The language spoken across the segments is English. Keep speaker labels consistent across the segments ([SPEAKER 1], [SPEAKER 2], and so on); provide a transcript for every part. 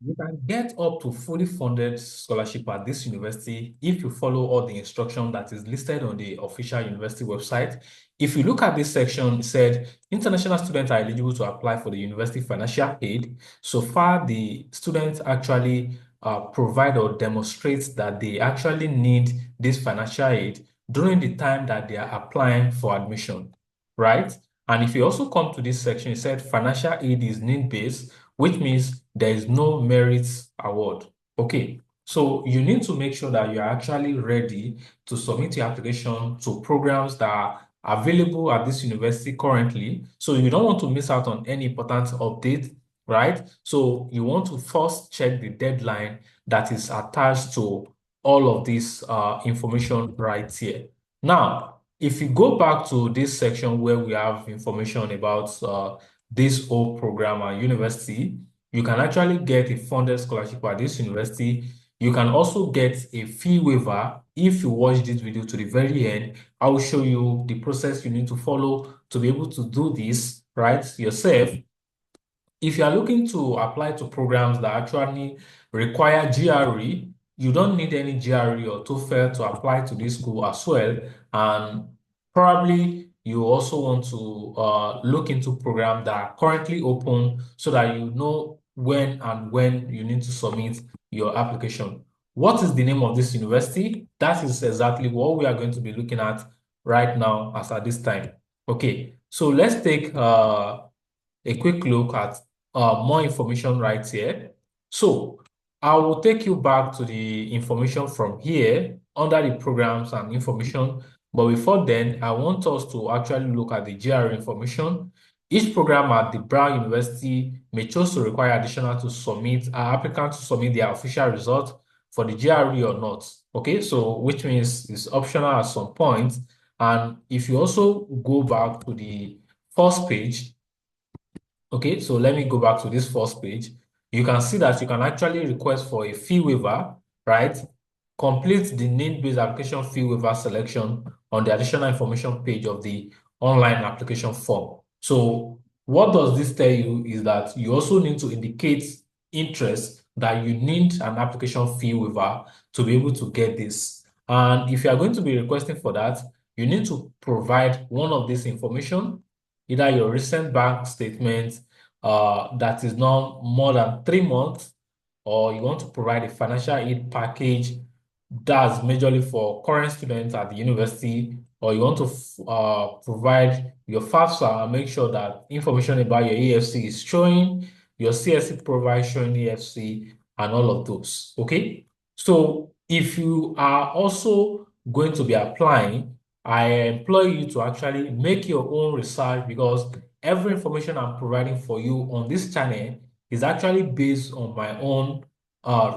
[SPEAKER 1] You can get up to fully funded scholarship at this university if you follow all the instruction that is listed on the official university website. If you look at this section, it said international students are eligible to apply for the university financial aid. So far, the students actually provide or demonstrate that they actually need this financial aid during the time that they are applying for admission, right? And if you also come to this section, it said financial aid is need-based, which means there is no merit award. Okay, so you need to make sure that you are actually ready to submit your application to programs that are available at this university currently. So you don't want to miss out on any important update, right? So you want to first check the deadline that is attached to all of this information right here. Now, if you go back to this section where we have information about this whole program at university, you can actually get a funded scholarship at this university. You can also get a fee waiver if you watch this video to the very end. I will show you the process you need to follow to be able to do this right yourself. If you are looking to apply to programs that actually require GRE, you don't need any GRE or TOEFL to apply to this school as well. And probably you also want to look into programs that are currently open so that you know when you need to submit your application. What is the name of this university? That is exactly what we are going to be looking at right now as at this time. Okay, so let's take a quick look at more information right here. So I will take you back to the information from here under the programs and information. But before then, I want us to actually look at the GRE information. Each program at the Brown University may choose to require additional to submit applicants to submit their official result for the GRE or not. Okay, so which means it's optional at some point. And if you also go back to the first page, okay, so let me go back to this first page. You can see that you can actually request for a fee waiver, right? Complete the need-based application fee waiver selection on the additional information page of the online application form. So what does this tell you is that you also need to indicate interest that you need an application fee waiver to be able to get this. And if you are going to be requesting for that, you need to provide one of this information, either your recent bank statement that is not more than 3 months, or you want to provide a financial aid package that's majorly for current students at the university, or you want to provide your FAFSA and make sure that information about your EFC is showing, your CSC profile showing EFC, and all of those. Okay. So if you are also going to be applying, I employ you to actually make your own research, because every information I'm providing for you on this channel is actually based on my own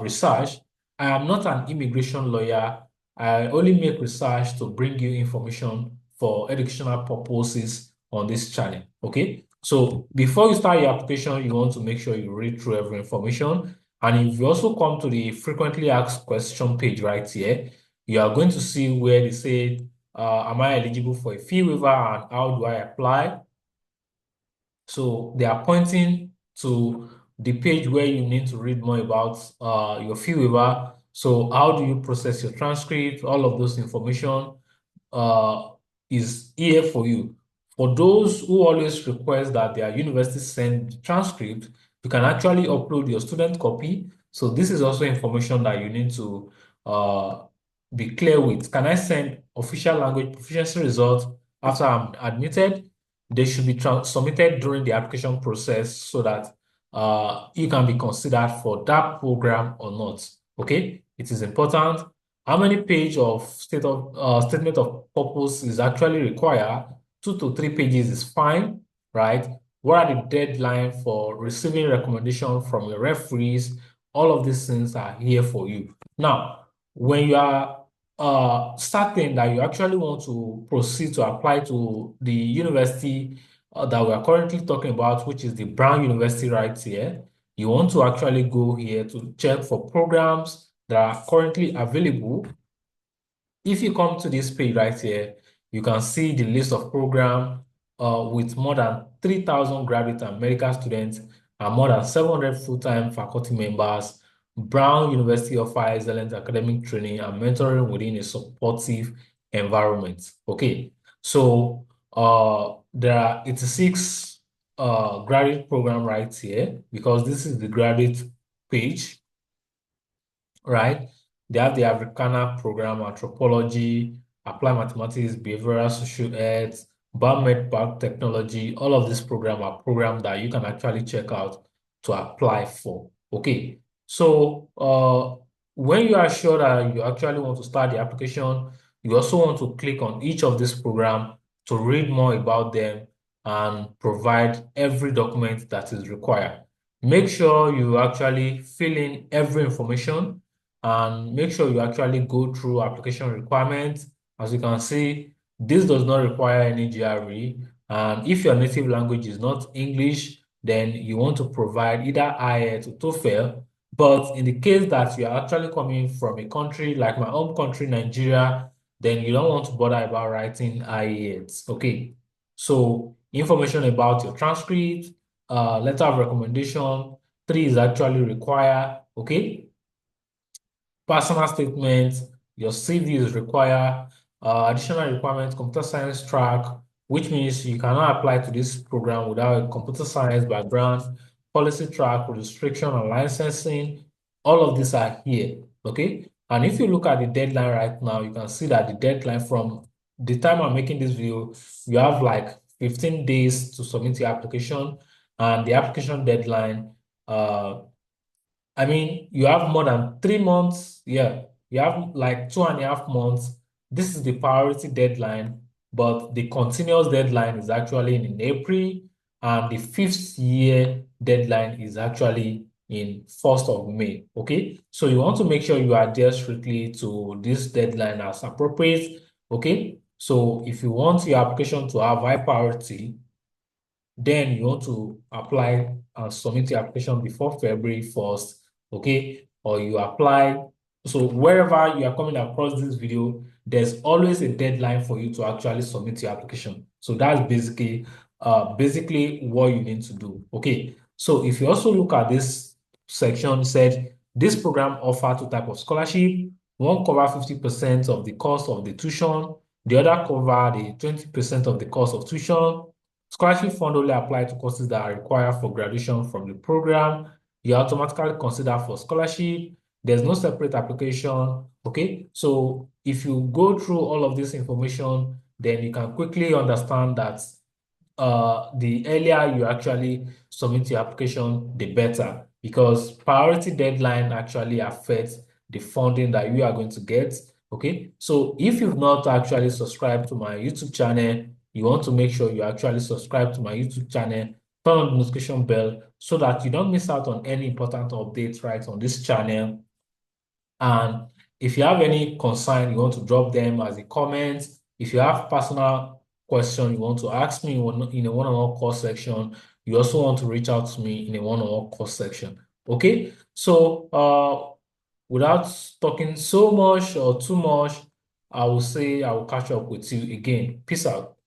[SPEAKER 1] research. I am not an immigration lawyer. I only make research to bring you information for educational purposes on this channel. Okay. So before you start your application, you want to make sure you read through every information. And if you also come to the frequently asked question page right here, you are going to see where they say, am I eligible for a fee waiver and how do I apply? So they are pointing to the page where you need to read more about your fee waiver. So how do you process your transcript? All of those information uh, is here for you. For those who always request that their university send the transcript, you can actually upload your student copy. So this is also information that you need to be clear with. Can I send official language proficiency results after I'm admitted? They should be submitted during the application process so that you can be considered for that program or not. Okay, it is important. How many page of statement of purpose is actually required? 2 to 3 pages is fine, right? What are the deadline for receiving recommendation from your referees? All of these things are here for you. Now, when you are certain that you actually want to proceed to apply to the university that we are currently talking about, which is the Brown University right here, you want to actually go here to check for programs that are currently available. If you come to this page right here, you can see the list of programs with more than 3,000 graduate and medical students and more than 700 full-time faculty members. Brown University offers excellent academic training and mentoring within a supportive environment. Okay, so there are 86 graduate program right here because this is the graduate page, right? They have the Africana program, anthropology, applied mathematics, behavioral social health, biomed biotechnology. All of these programs are programs that you can actually check out to apply for. Okay. So when you are sure that you actually want to start the application, you also want to click on each of these programs to read more about them and provide every document that is required. Make sure you actually fill in every information and make sure you actually go through application requirements. As you can see, this does not require any GRE. And if your native language is not English, then you want to provide either IELTS or TOEFL. But in the case that you are actually coming from a country like my home country, Nigeria, then you don't want to bother about writing IELTS. Okay. So information about your transcript, letter of recommendation, 3 is actually required. Okay. Personal statements, your CV is required, additional requirements, computer science track, which means you cannot apply to this program without a computer science background, policy track, restriction and licensing. All of these are here, okay? And if you look at the deadline right now, you can see that the deadline from the time I'm making this video, you have like 15 days to submit your application, and the application deadline, I mean, you have more than 3 months. Yeah, you have like 2.5 months. This is the priority deadline, but the continuous deadline is actually in April, and the 5th year deadline is actually in 1st of May. Okay, so you want to make sure you adhere strictly to this deadline as appropriate. Okay, so if you want your application to have high priority, then you want to apply and submit your application before February 1st, okay? Or you apply. So wherever you are coming across this video, there's always a deadline for you to actually submit your application. So that's basically what you need to do. Okay. So if you also look at this section, it said this program offers 2 types of scholarship. One cover 50% of the cost of the tuition, the other cover the 20% of the cost of tuition. Scholarship fund only apply to courses that are required for graduation from the program. You are automatically considered for scholarship. There's no separate application. Okay, so if you go through all of this information, then you can quickly understand that the earlier you actually submit your application, the better, because priority deadline actually affects the funding that you are going to get. Okay, so if you've not actually subscribed to my YouTube channel, you want to make sure you actually subscribe to my YouTube channel, turn on the notification bell so that you don't miss out on any important updates right on this channel. And if you have any concern, you want to drop them as a comment. If you have personal question you want to ask me in a one-on-one course section, you also want to reach out to me in a one-on-one course section. Okay, so without talking so much or too much, I will say I will catch up with you again. Peace out.